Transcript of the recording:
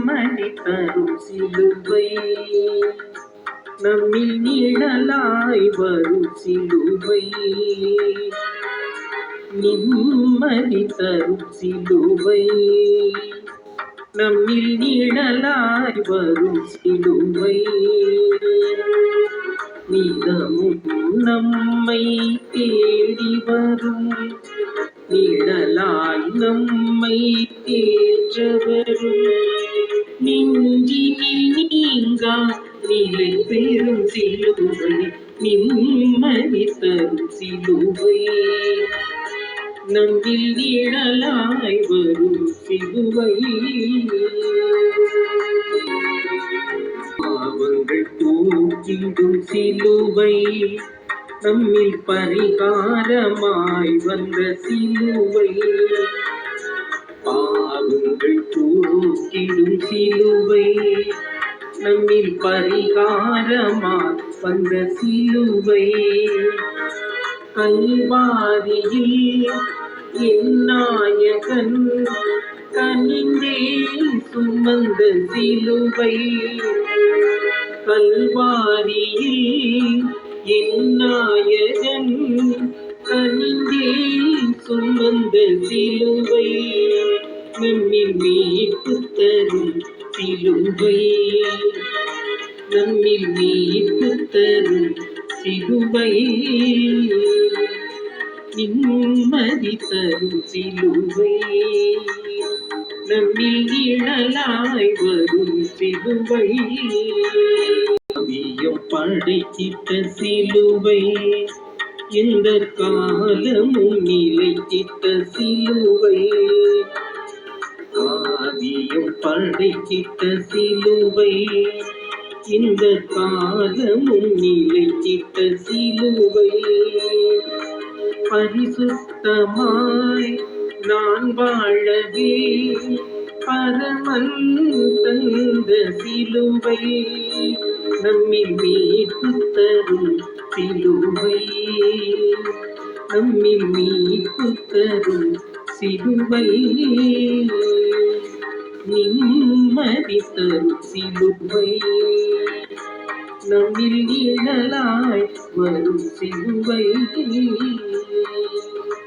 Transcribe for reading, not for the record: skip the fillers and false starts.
நிம்மதி தரும் சிலுவை, நம்மில் நிழலாய் வரும் சிலுவை, நிம்மதி தரும் சிலுவை, நம்மில் நிழலாய் வரும் சிலுவை, நிதமும் நம்மை தேடி வரும் நிழலாய் நம்மை தேற்றவரும், நெஞ்சினில் நீங்கா நிலை பெறும் சிலுவை, நிம்மதி தரும் சிலுவை, நம்மில் நிழலாய் வரும் சிலுவை, பாவங்கள் போக்கிடும் சிலுவை, நம்மில் பரிகாரமாய் வந்த சிலுவை, பாவங்கள் போக்கிடும் சிலுவை, நம்மில் பரிகாரமாய் வந்த சிலுவை, கல்வாரியில் என் நாயகன் கனிந்தே சுமந்த சிலுவை, கல்வாரியில் என் நாயகன் கனிந்தே சுமந்த சிலுவை, நம்மில் மீட்பு தரும் சிலுவை, நம்மில் மீட்பு தரும் சிலுவை, நிம்மதி தரும் சிலுவை, நம்மில் நிழலாய் வரும் சிலுவை, அவியம் படைத்திட்ட சிலுவை, எந்த காலமும் நிலைத்திட்ட சிலுவை, ஆவியம் படைத்திட்ட சிலுவை, இந்த காலமும் நிலைத்திட்ட சிலுவை, பரிசுத்தமாய் நான் வாழவே பரமன் தந்த சிலுவை, நம்மில் மீட்பு தரும் சிலுவை, நம்மில் மீட்பு தரும் சிலுவை, நிம்மதி தரும் சிலுவை, நம்மில் நிழலாய் வரும் சிலுவை.